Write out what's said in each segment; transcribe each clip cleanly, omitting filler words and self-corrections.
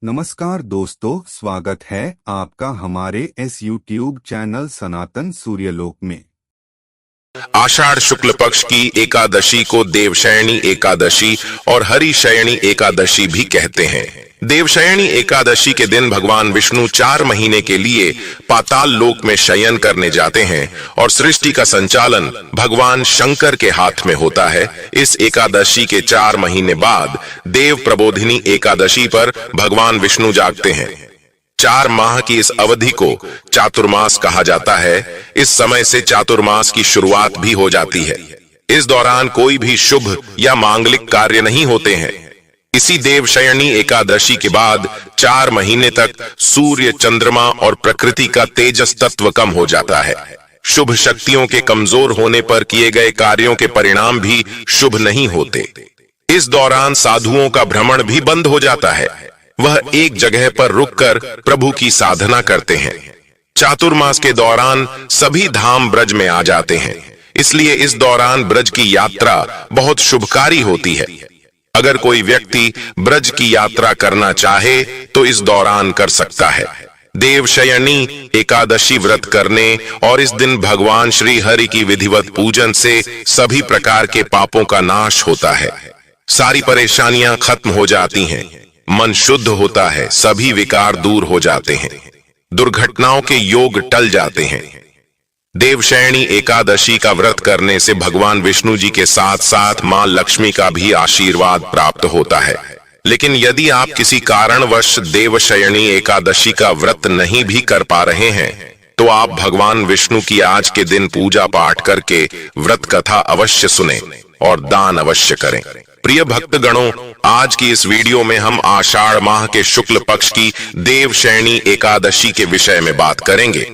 नमस्कार दोस्तों, स्वागत है आपका हमारे इस YouTube चैनल सनातन सूर्यलोक में। आषाढ़ शुक्ल पक्ष की एकादशी को देवशयनी एकादशी और हरिशयनी एकादशी भी कहते हैं। देवशयनी एकादशी के दिन भगवान विष्णु 4 महीने के लिए पाताल लोक में शयन करने जाते हैं और सृष्टि का संचालन भगवान शंकर के हाथ में होता है। इस एकादशी के 4 महीने बाद देव प्रबोधिनी एकादशी पर भगवान विष्णु जागते हैं। 4 माह की इस अवधि को चातुर्मास कहा जाता है। इस समय से चातुर्मास की शुरुआत भी हो जाती है। इस दौरान कोई भी शुभ या मांगलिक कार्य नहीं होते हैं। इसी देवशयनी एकादशी के बाद 4 महीने तक सूर्य, चंद्रमा और प्रकृति का तेजस तत्व कम हो जाता है। शुभ शक्तियों के कमजोर होने पर किए गए कार्यों के परिणाम भी शुभ नहीं होते। इस दौरान साधुओं का भ्रमण भी बंद हो जाता है। वह एक जगह पर रुककर प्रभु की साधना करते हैं। चातुर्मास के दौरान सभी धाम ब्रज में आ जाते हैं, इसलिए इस दौरान ब्रज की यात्रा बहुत शुभकारी होती है। अगर कोई व्यक्ति ब्रज की यात्रा करना चाहे तो इस दौरान कर सकता है। देवशयनी एकादशी व्रत करने और इस दिन भगवान श्री हरि की विधिवत पूजन से सभी प्रकार के पापों का नाश होता है। सारी परेशानियां खत्म हो जाती हैं, मन शुद्ध होता है, सभी विकार दूर हो जाते हैं, दुर्घटनाओं के योग टल जाते हैं। देवशयनी एकादशी का व्रत करने से भगवान विष्णु जी के साथ साथ मां लक्ष्मी का भी आशीर्वाद प्राप्त होता है। लेकिन यदि आप किसी कारणवश देवशयनी एकादशी का व्रत नहीं भी कर पा रहे हैं तो आप भगवान विष्णु की आज के दिन पूजा पाठ करके व्रत कथा अवश्य सुने और दान अवश्य करें। प्रिय भक्तगणों, आज की इस वीडियो में हम आषाढ़ माह के शुक्ल पक्ष की देवशयनी एकादशी के विषय में बात करेंगे।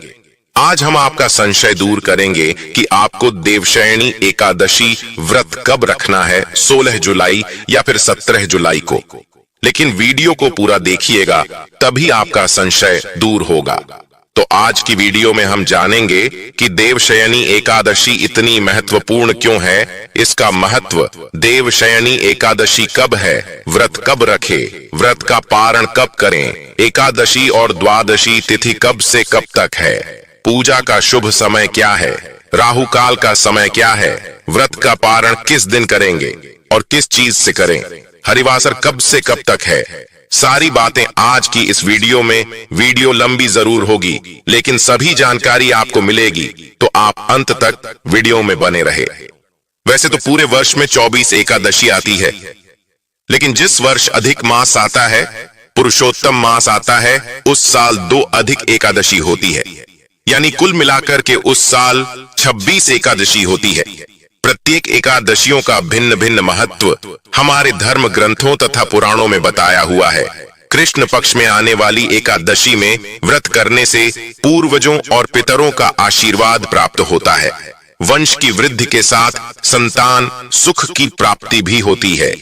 आज हम आपका संशय दूर करेंगे कि आपको देवशयनी एकादशी व्रत कब रखना है, 16 जुलाई या फिर 17 जुलाई को। लेकिन वीडियो को पूरा देखिएगा, तभी आपका संशय दूर होगा। तो आज की वीडियो में हम जानेंगे कि देवशयनी एकादशी इतनी महत्वपूर्ण क्यों है, इसका महत्व, देवशयनी एकादशी कब है, व्रत कब रखे, व्रत का पारण कब करें, एकादशी और द्वादशी तिथि कब से कब तक है, पूजा का शुभ समय क्या है, राहु काल का समय क्या है, व्रत का पारण किस दिन करेंगे और किस चीज से करें, हरिवासर कब से कब तक है। सारी बातें आज की इस वीडियो में। वीडियो लंबी जरूर होगी, लेकिन सभी जानकारी आपको मिलेगी, तो आप अंत तक वीडियो में बने रहे। वैसे तो पूरे वर्ष में 24 एकादशी आती है, लेकिन जिस वर्ष अधिक मास आता है, पुरुषोत्तम मास आता है, उस साल 2 अधिक एकादशी होती है। यानी कुल मिलाकर के उस साल 26 एकादशी होती है। प्रत्येक एकादशियों का भिन्न भिन्न महत्व हमारे धर्म ग्रंथों तथा पुराणों में बताया हुआ है। कृष्ण पक्ष में आने वाली एकादशी में व्रत करने से पूर्वजों और पितरों का आशीर्वाद प्राप्त होता है। वंश की वृद्धि के साथ संतान सुख की प्राप्ति भी होती है।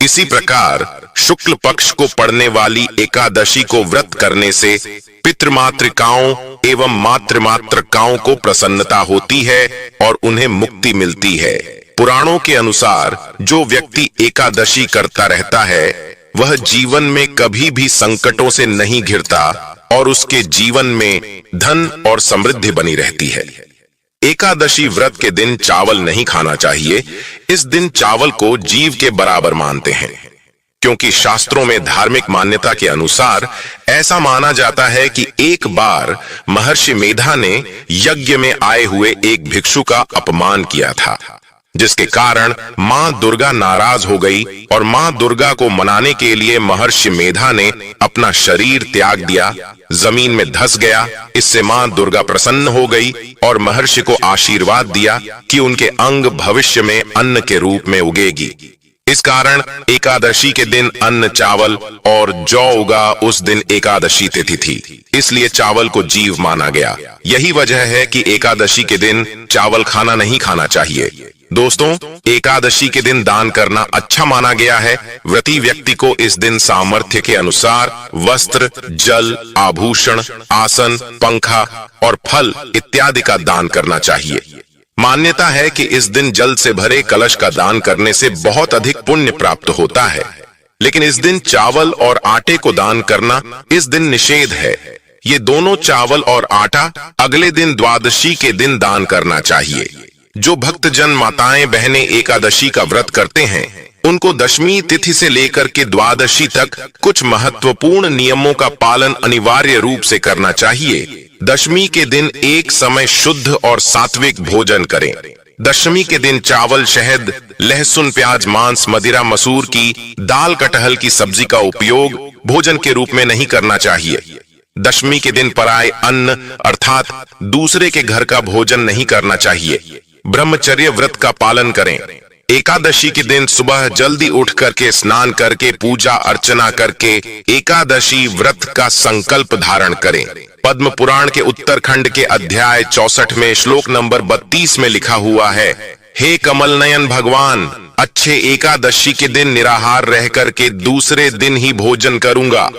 इसी प्रकार शुक्ल पक्ष को पड़ने वाली एकादशी को व्रत करने से पितृमातृकाओं एवं मातृमातृकाओं को प्रसन्नता होती है और उन्हें मुक्ति मिलती है। पुराणों के अनुसार जो व्यक्ति एकादशी करता रहता है वह जीवन में कभी भी संकटों से नहीं घिरता और उसके जीवन में धन और समृद्धि बनी रहती है। एकादशी व्रत के दिन चावल नहीं खाना चाहिए। इस दिन चावल को जीव के बराबर मानते हैं, क्योंकि शास्त्रों में धार्मिक मान्यता के अनुसार ऐसा माना जाता है कि एक बार महर्षि मेधा ने यज्ञ में आए हुए एक भिक्षु का अपमान किया था, जिसके कारण मां दुर्गा नाराज हो गई और मां दुर्गा को मनाने के लिए महर्षि मेधा ने अपना शरीर त्याग दिया, जमीन में धंस गया। इससे मां दुर्गा प्रसन्न हो गई और महर्षि को आशीर्वाद दिया कि उनके अंग भविष्य में अन्न के रूप में उगेगी। इस कारण एकादशी के दिन अन्न, चावल और जौ उगा, उस दिन एकादशी तिथि थी, इसलिए चावल को जीव माना गया। यही वजह है कि एकादशी के दिन चावल खाना नहीं खाना चाहिए। दोस्तों, एकादशी के दिन दान करना अच्छा माना गया है। व्रती व्यक्ति को इस दिन सामर्थ्य के अनुसार वस्त्र, जल, आभूषण, आसन, पंखा और फल इत्यादि का दान करना चाहिए। मान्यता है कि इस दिन जल से भरे कलश का दान करने से बहुत अधिक पुण्य प्राप्त होता है। लेकिन इस दिन चावल और आटे को दान करना इस दिन निषेध है। ये दोनों चावल और आटा अगले दिन द्वादशी के दिन दान करना चाहिए। जो भक्तजन माताएं बहनें एकादशी का व्रत करते हैं उनको दशमी तिथि से लेकर के द्वादशी तक कुछ महत्वपूर्ण नियमों का पालन अनिवार्य रूप से करना चाहिए। दशमी के दिन एक समय शुद्ध और सात्विक भोजन करें। दशमी के दिन चावल, शहद, लहसुन, प्याज, मांस, मदिरा, मसूर की दाल, कटहल की सब्जी का उपयोग भोजन के रूप में नहीं करना चाहिए। दशमी के दिन पराये अन्न अर्थात दूसरे के घर का भोजन नहीं करना चाहिए। ब्रह्मचर्य व्रत का पालन करें। एकादशी के दिन सुबह जल्दी उठ करके स्नान करके पूजा अर्चना करके एकादशी व्रत का संकल्प धारण करें। पद्म पुराण के उत्तरखंड के अध्याय 64 में श्लोक नंबर 32 में लिखा हुआ है, हे कमल नयन भगवान, अच्छे एकादशी के दिन निराहार रह करके दूसरे दिन ही भोजन करूंगा।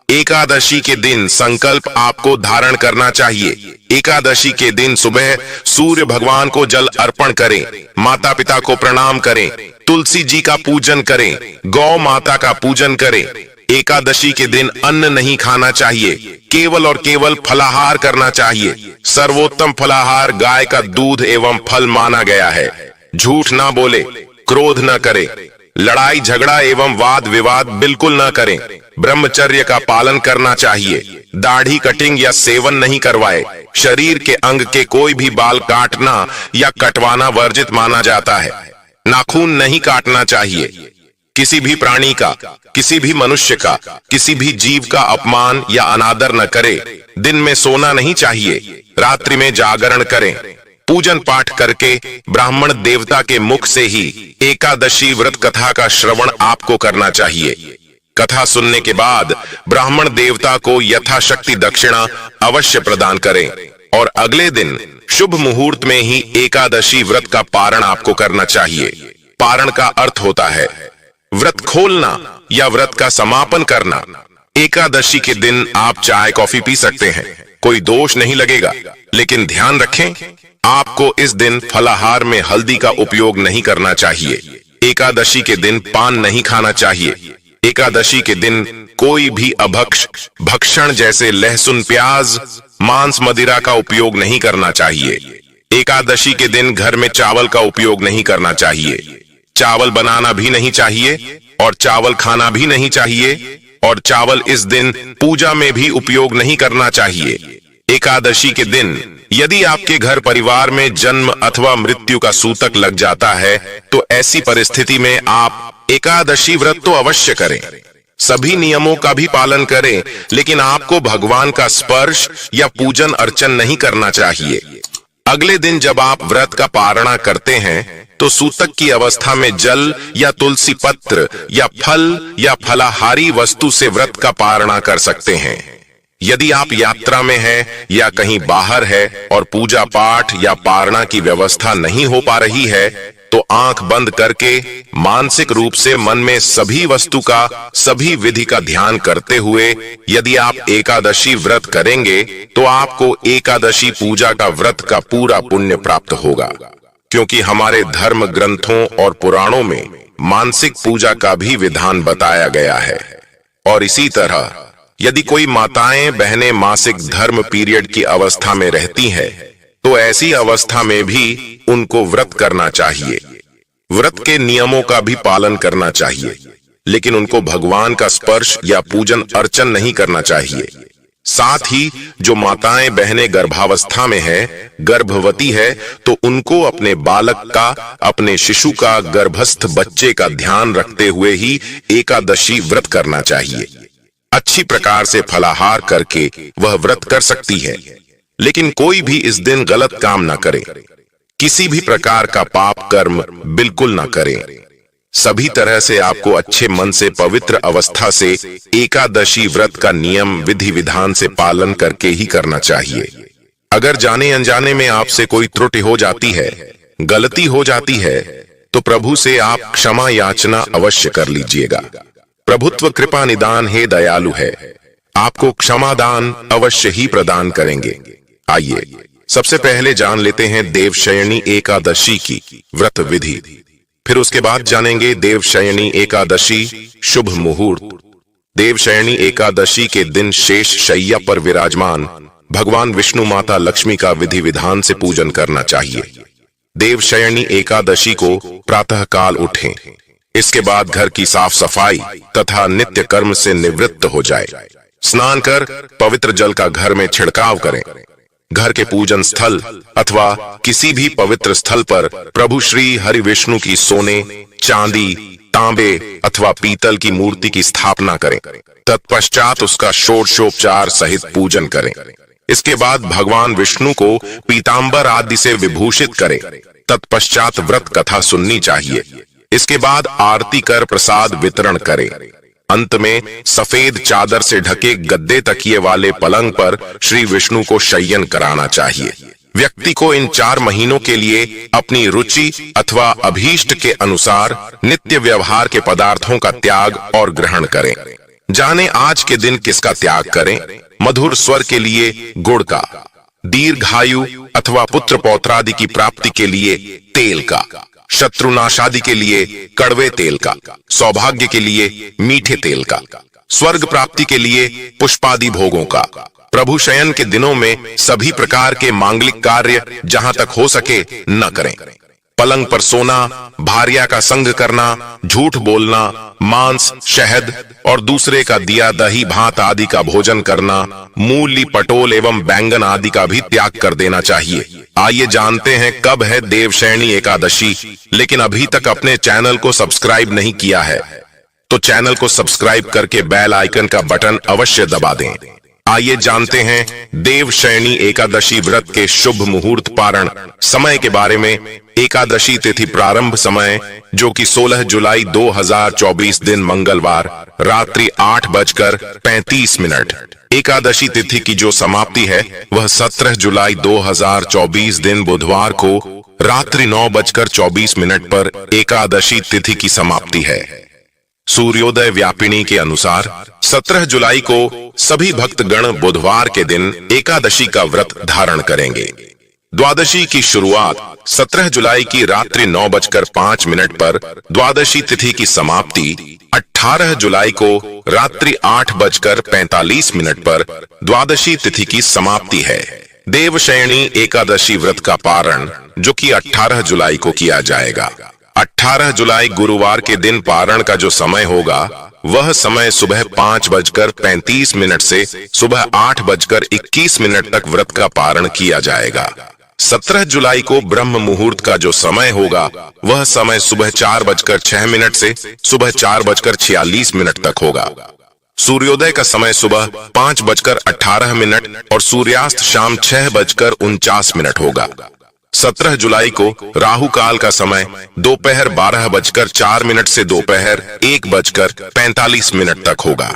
एकादशी के दिन संकल्प आपको धारण करना चाहिए। एकादशी के दिन सुबह सूर्य भगवान को जल अर्पण करें, माता पिता को प्रणाम करें, तुलसी जी का पूजन करें, गौ माता का पूजन करें। एकादशी के दिन अन्न नहीं खाना चाहिए, केवल और केवल फलाहार करना चाहिए। सर्वोत्तम फलाहार गाय का दूध एवं फल माना गया है। झूठ ना बोले, क्रोध न करे, लड़ाई झगड़ा एवं वाद विवाद बिल्कुल न करें। ब्रह्मचर्य का पालन करना चाहिए। दाढ़ी कटिंग या सेवन नहीं करवाए। शरीर के अंग के कोई भी बाल काटना या कटवाना वर्जित माना जाता है। नाखून नहीं काटना चाहिए। किसी भी प्राणी का, किसी भी मनुष्य का, किसी भी जीव का अपमान या अनादर न करे। दिन में सोना नहीं चाहिए। रात्रि में जागरण करें। पूजन पाठ करके ब्राह्मण देवता के मुख से ही एकादशी व्रत कथा का श्रवण आपको करना चाहिए। कथा सुनने के बाद ब्राह्मण देवता को यथाशक्ति दक्षिणा अवश्य प्रदान करें और अगले दिन शुभ मुहूर्त में ही एकादशी व्रत का पारण आपको करना चाहिए। पारण का अर्थ होता है व्रत खोलना या व्रत का समापन करना। एकादशी के दिन आप चाय कॉफी पी सकते हैं, कोई दोष नहीं लगेगा, लेकिन ध्यान रखें आपको इस दिन फलाहार में हल्दी का उपयोग नहीं करना चाहिए। एकादशी के दिन पान नहीं खाना चाहिए। एकादशी के दिन कोई भी अभक्ष भक्षण जैसे लहसुन, प्याज, मांस, मदिरा का उपयोग नहीं करना चाहिए। एकादशी के दिन घर में चावल का उपयोग नहीं करना चाहिए। चावल बनाना भी नहीं चाहिए और चावल खाना भी नहीं चाहिए और चावल इस दिन पूजा में भी उपयोग नहीं करना चाहिए। एकादशी के दिन यदि आपके घर परिवार में जन्म अथवा मृत्यु का सूतक लग जाता है तो ऐसी परिस्थिति में आप एकादशी व्रत तो अवश्य करें। सभी नियमों का भी पालन करें, लेकिन आपको भगवान का स्पर्श या पूजन अर्चन नहीं करना चाहिए। अगले दिन जब आप व्रत का पारणा करते हैं तो सूतक की अवस्था में जल या तुलसी पत्र या फल या फलाहारी वस्तु से व्रत का पारणा कर सकते हैं। यदि आप यात्रा में हैं या कहीं बाहर है और पूजा पाठ या पारणा की व्यवस्था नहीं हो पा रही है तो आंख बंद करके मानसिक रूप से मन में सभी वस्तु का, सभी विधि का ध्यान करते हुए यदि आप एकादशी व्रत करेंगे तो आपको एकादशी पूजा का व्रत का पूरा पुण्य प्राप्त होगा, क्योंकि हमारे धर्म ग्रंथों और पुराणों में मानसिक पूजा का भी विधान बताया गया है। और इसी तरह यदि कोई माताएं बहनें मासिक धर्म पीरियड की अवस्था में रहती हैं तो ऐसी अवस्था में भी उनको व्रत करना चाहिए। व्रत के नियमों का भी पालन करना चाहिए, लेकिन उनको भगवान का स्पर्श या पूजन अर्चन नहीं करना चाहिए। साथ ही जो माताएं बहनें गर्भावस्था में है, गर्भवती है, तो उनको अपने बालक का, अपने शिशु का, गर्भस्थ बच्चे का ध्यान रखते हुए ही एकादशी व्रत करना चाहिए। अच्छी प्रकार से फलाहार करके वह व्रत कर सकती है, लेकिन कोई भी इस दिन गलत काम न करे। किसी भी प्रकार का पाप कर्म बिल्कुल न करें। सभी तरह से आपको अच्छे मन से पवित्र अवस्था से एकादशी व्रत का नियम विधि विधान से पालन करके ही करना चाहिए। अगर जाने अनजाने में आपसे कोई त्रुटि हो जाती है, गलती हो जाती है, तो प्रभु से आप क्षमा याचना अवश्य कर लीजिएगा। प्रभुत्व कृपा निदान हे दयालु है, आपको क्षमादान अवश्य ही प्रदान करेंगे। आइए सबसे पहले जान लेते हैं देवशयनी एकादशी की व्रत विधि। फिर उसके बाद जानेंगे देवशयनी एकादशी शुभ मुहूर्त। देवशयनी एकादशी के दिन शेष शैया पर विराजमान भगवान विष्णु माता लक्ष्मी का विधि विधान से पूजन करना चाहिए। देवशयनी एकादशी को प्रातः काल उठें। इसके बाद घर की साफ सफाई तथा नित्य कर्म से निवृत्त हो जाए। स्नान कर पवित्र जल का घर में छिड़काव करें। घर के पूजन स्थल अथवा किसी भी पवित्र स्थल पर प्रभु श्री हरि विष्णु की सोने, चांदी, तांबे अथवा पीतल की मूर्ति की स्थापना करें। तत्पश्चात उसका षोडशोपचार सहित पूजन करें। इसके बाद भगवान विष्णु को पीतांबर आदि से विभूषित करें। तत्पश्चात व्रत कथा सुननी चाहिए। इसके बाद आरती कर प्रसाद वितरण करें। अंत में सफेद चादर से ढके गद्दे तकिए वाले पलंग पर श्री विष्णु को शयन कराना चाहिए। व्यक्ति को इन 4 महीनों के लिए अपनी रुचि अथवा अभीष्ट के अनुसार नित्य व्यवहार के पदार्थों का त्याग और ग्रहण करें। जाने आज के दिन किसका त्याग करें। मधुर स्वर के लिए गुड़ का, दीर्घायु अथवा पुत्र पौत्रादि की प्राप्ति के लिए तेल का, शत्रुनाशादि के लिए कड़वे तेल का, सौभाग्य के लिए मीठे तेल का, स्वर्ग प्राप्ति के लिए पुष्पादि भोगों का। प्रभु शयन के दिनों में सभी प्रकार के मांगलिक कार्य जहां तक हो सके न करें। पलंग पर सोना, भार्या का संग करना, झूठ बोलना, मांस, शहद और दूसरे का दिया दही भात आदि का भोजन करना, मूली, पटोल एवं बैंगन आदि का भी त्याग कर देना चाहिए। आइए जानते हैं कब है देवशयनी एकादशी। लेकिन अभी तक अपने चैनल को सब्सक्राइब नहीं किया है तो चैनल को सब्सक्राइब करके बेल आइकन का बटन अवश्य दबा दें। आइए जानते हैं देवशयनी एकादशी व्रत के शुभ मुहूर्त पारण समय के बारे में। एकादशी तिथि प्रारंभ समय जो कि 16 जुलाई 2024 दिन मंगलवार रात्रि 8:35। एकादशी तिथि की जो समाप्ति है वह 17 जुलाई 2024 दिन बुधवार को रात्रि 9:24 पर एकादशी तिथि की समाप्ति है। सूर्योदय व्यापिनी के अनुसार 17 जुलाई को सभी भक्तगण बुधवार के दिन एकादशी का व्रत धारण करेंगे। द्वादशी की शुरुआत 17 जुलाई की रात्रि 9:05 पर, द्वादशी तिथि की समाप्ति 18 जुलाई को रात्रि 8:45 पर द्वादशी तिथि की समाप्ति है। देवशयनी एकादशी व्रत का पारण जो कि 18 जुलाई को किया जाएगा। 18 जुलाई गुरुवार के दिन पारण का जो समय होगा वह समय सुबह 5:35 से सुबह 8:21 तक व्रत का पारण किया जाएगा। 17 जुलाई को ब्रह्म मुहूर्त का जो समय होगा वह समय सुबह 4:06 से सुबह 4:46 तक होगा। सूर्योदय का समय सुबह 5:18 और सूर्यास्त शाम 6:49 होगा। 17 जुलाई को राहु काल का समय दोपहर 12:04 से दोपहर 1:45 तक होगा।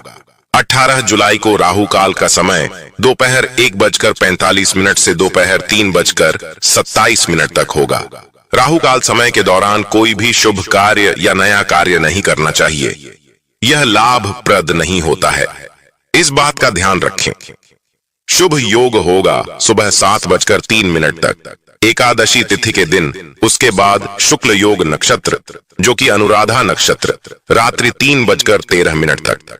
18 जुलाई को राहु काल का समय दोपहर 1:45 से दोपहर 3:27 तक होगा। राहु काल समय के दौरान कोई भी शुभ कार्य या नया कार्य नहीं करना चाहिए। यह लाभप्रद नहीं होता है, इस बात का ध्यान रखें। शुभ योग होगा सुबह 7:03 तक एकादशी तिथि के दिन। उसके बाद शुक्ल योग नक्षत्र जो कि अनुराधा नक्षत्र रात्रि 3:13 तक।